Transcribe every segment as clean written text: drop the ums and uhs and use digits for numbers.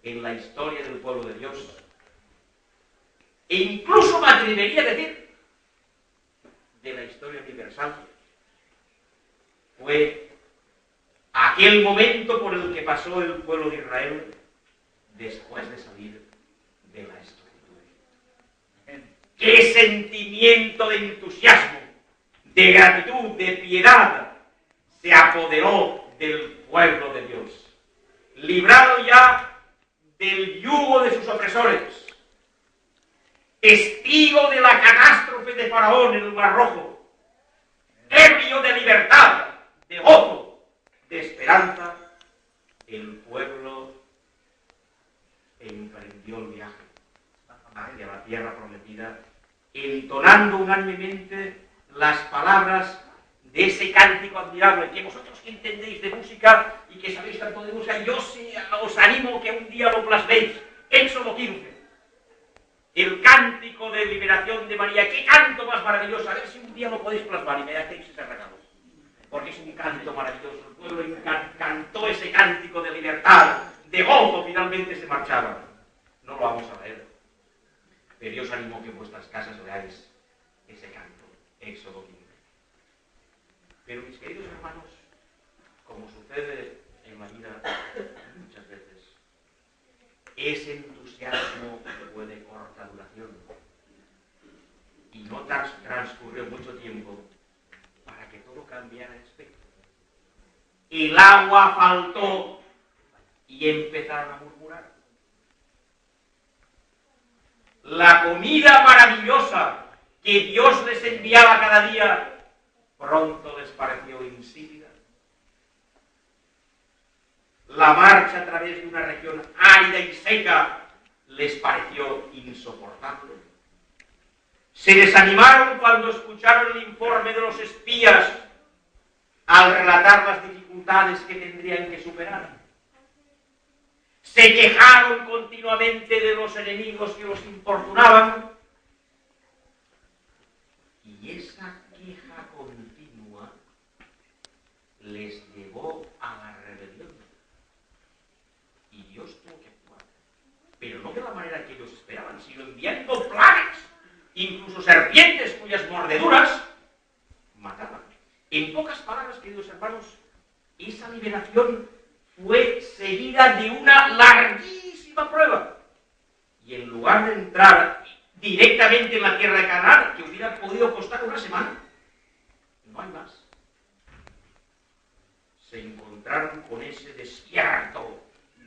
en la historia del pueblo de Dios, e incluso me atrevería a decir de la historia universal, fue aquel momento por el que pasó el pueblo de Israel después de salir de la esclavitud. ¡Qué sentimiento de entusiasmo, de gratitud, de piedad se apoderó del pueblo de Dios! Librado ya del yugo de sus opresores, testigo de la catástrofe de Faraón en el Mar Rojo, ebrio de libertad, de gozo, de esperanza, el pueblo emprendió el viaje hacia la tierra prometida, entonando unánimemente las palabras de ese cántico admirable que vosotros que entendéis de música y que sabéis tanto de música, yo os animo que un día lo plasméis. Éxodo 15. El cántico de liberación de María. ¡Qué canto más maravilloso! A ver si un día lo podéis plasmar y me hacéis ese regalo. Porque es un canto maravilloso. El pueblo cantó ese cántico de libertad, de gozo, finalmente se marchaba. No lo vamos a leer. Pero yo os animo que en vuestras casas leáis ese canto. Éxodo 15. Pero mis queridos hermanos, como sucede en la vida muchas veces, ese entusiasmo fue de corta duración y no transcurrió mucho tiempo para que todo cambiara de aspecto. El agua faltó y empezaron a murmurar. La comida maravillosa que Dios les enviaba cada día pronto les pareció insípida. La marcha a través de una región árida y seca les pareció insoportable. Se desanimaron cuando escucharon el informe de los espías al relatar las dificultades que tendrían que superar. Se quejaron continuamente de los enemigos que los importunaban, y esa queja continua les llevó a la rebelión. Y Dios tuvo que actuar, pero no de la manera que ellos esperaban, sino enviando plagas, incluso serpientes cuyas mordeduras mataban. En pocas palabras, queridos hermanos, esa liberación fue seguida de una larguísima prueba. Y en lugar de entrar directamente en la tierra de Canaán, que hubiera podido costar una semana, no hay más. Se encontraron con ese desierto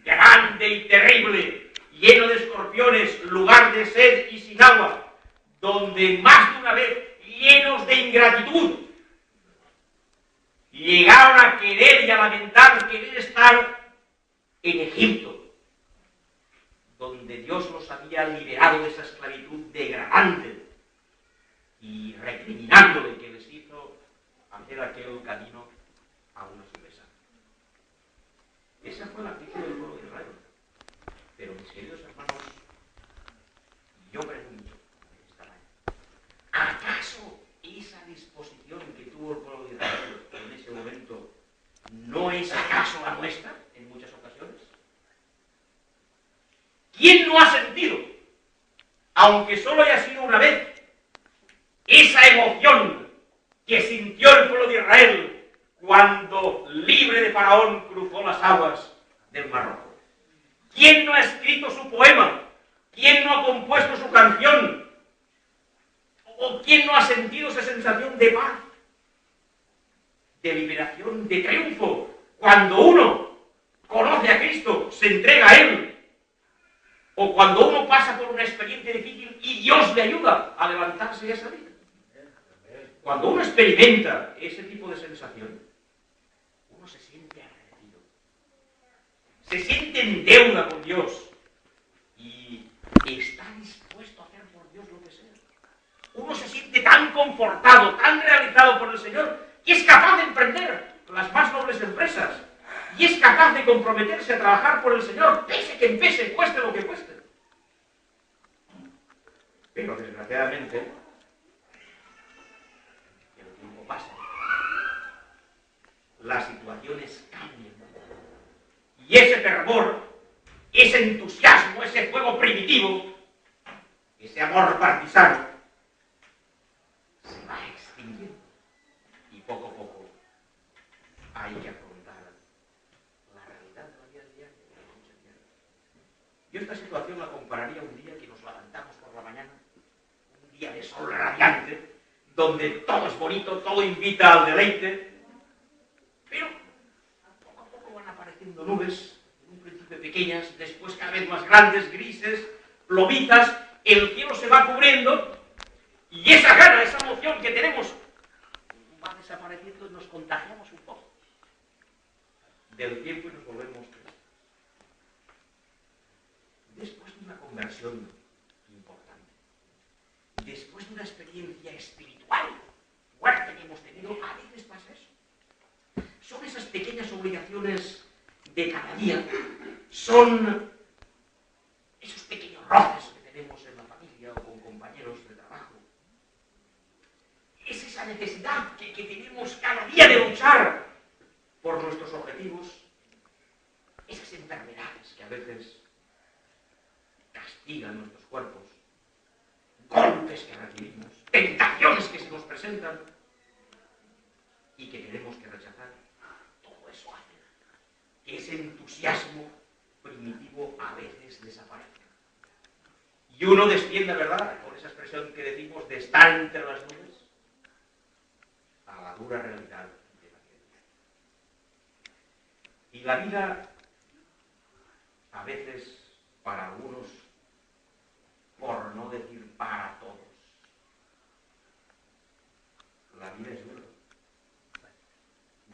grande y terrible, lleno de escorpiones, lugar de sed y sin agua, donde más de una vez, llenos de ingratitud, llegaron a querer y a lamentar querer estar en Egipto, donde Dios los había liberado de esa esclavitud degradante y recriminándole que les hizo hacer aquel camino a una sobresa. Esa fue la actitud del pueblo de Israel. Pero mis queridos hermanos, yo pregunto, ¿acaso esa disposición que tuvo el pueblo de Israel en ese momento no es acaso la nuestra en muchas ocasiones? ¿Quién no ha sentido, aunque solo haya sido una vez, esa emoción que sintió el pueblo de Israel cuando, libre de Faraón, cruzó las aguas del Mar Rojo? ¿Quién no ha escrito su poema? ¿Quién no ha compuesto su canción? ¿O quién no ha sentido esa sensación de paz, de liberación, de triunfo, cuando uno conoce a Cristo, se entrega a Él? O cuando uno pasa por una experiencia difícil y Dios le ayuda a levantarse y a salir. Cuando uno experimenta ese tipo de sensación, uno se siente agradecido. Se siente en deuda con Dios y está dispuesto a hacer por Dios lo que sea. Uno se siente tan confortado, tan realizado por el Señor, que es capaz de emprender las más nobles empresas y es capaz de comprometerse a trabajar por el Señor, pese que pese, cueste lo que cueste. Pero desgraciadamente, el tiempo pasa, las situaciones cambian y ese fervor ese entusiasmo, ese fuego primitivo, ese amor partisano, se va extinguiendo. Y poco a poco hay que afrontar la realidad de la vida diaria, de la lucha diaria. Yo esta situación la compararía a un día que nos levantamos por la mañana, un día de sol radiante, donde todo es bonito, todo invita al deleite, pero poco a poco van apareciendo nubes, en un principio pequeñas, después cada vez más grandes, grises, plomitas, el cielo se va cubriendo y esa gana, esa emoción que tenemos va desapareciendo y nos contagiamos un poco del tiempo y nos volvemos tristes. Después de una conversión importante, después de una experiencia espiritual fuerte que hemos tenido, a veces pasa eso. Son esas pequeñas obligaciones de cada día, son esos pequeños roces que tenemos en la familia o con compañeros de trabajo. Es esa necesidad que tenemos cada día de luchar por nuestros objetivos, esas enfermedades que a veces castigan nuestros cuerpos, golpes que recibimos, tentaciones que se nos presentan y que tenemos que rechazar. Todo eso hace que ese entusiasmo primitivo a veces desaparezca. Y uno desciende, ¿verdad?, con esa expresión que decimos de estar entre las nubes, a la dura realidad de la vida. Y la vida, a veces, para algunos, por no decir para todos, la vida es dura,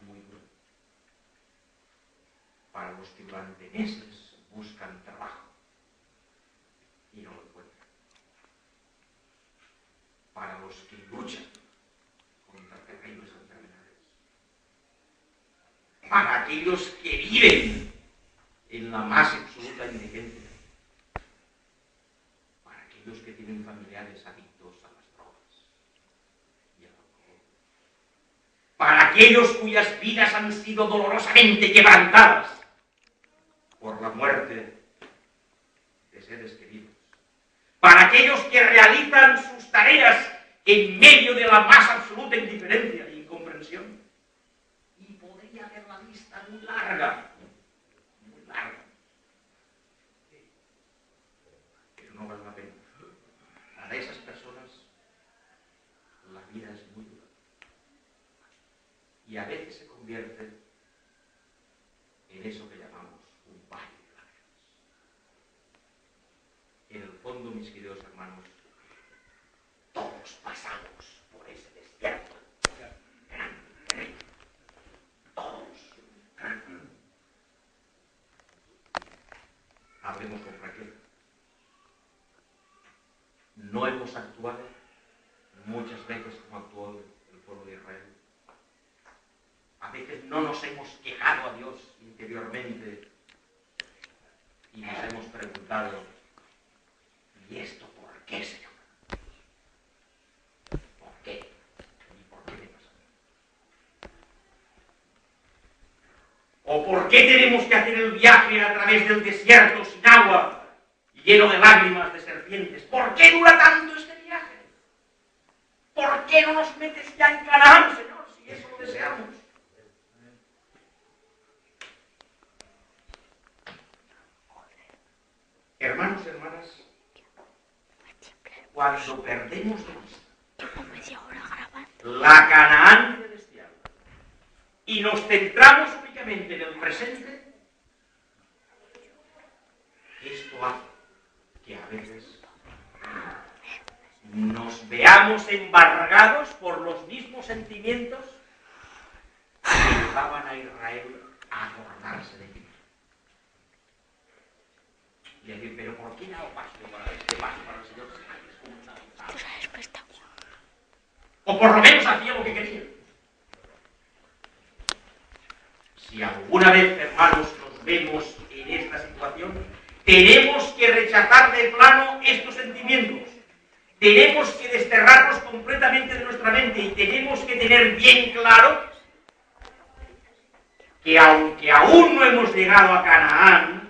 muy dura. Para los que durante meses buscan trabajo y no lo encuentran. Para los que luchan contra terribles enfermedades. Para aquellos que viven en la más absoluta indigencia. Para aquellos que tienen familiares adictos a las drogas y al alcohol. Para aquellos cuyas vidas han sido dolorosamente quebrantadas por la muerte de seres queridos. Para aquellos que realizan sus tareas en medio de la más absoluta indiferencia e incomprensión. Y podría haber la lista muy larga, muy larga. Pero no vale la pena. Para esas personas la vida es muy dura. Y a veces se convierte en eso que llamamos un valle de lágrimas. En el fondo, mis queridos hermanos, todos pasamos por ese desierto. Todos. Hablemos con franqueza. No hemos actuado muchas veces como actuó el pueblo de Israel. A veces no nos hemos quejado a Dios interiormente y nos hemos preguntado, ¿y esto por qué, Señor? ¿Por qué? ¿Y por qué me pasa? ¿O por qué tenemos que hacer el viaje a través del desierto sin agua y lleno de lágrimas de serpientes? ¿Por qué dura tanto este viaje? ¿Por qué no nos metes ya en Canaán, Señor, si eso lo deseamos? Hermanos y hermanas, cuando perdemos de vista la Canaán celestial y nos centramos únicamente en el presente, esto hace que a veces nos veamos embargados por los mismos sentimientos que llevaban a Israel a acordarse de Dios. Y decir, pero ¿por qué no paso para este paso para el Señor? O por lo menos hacía lo que quería. Si alguna vez, hermanos, nos vemos en esta situación, tenemos que rechazar de plano estos sentimientos. Tenemos que desterrarlos completamente de nuestra mente y tenemos que tener bien claro que aunque aún no hemos llegado a Canaán,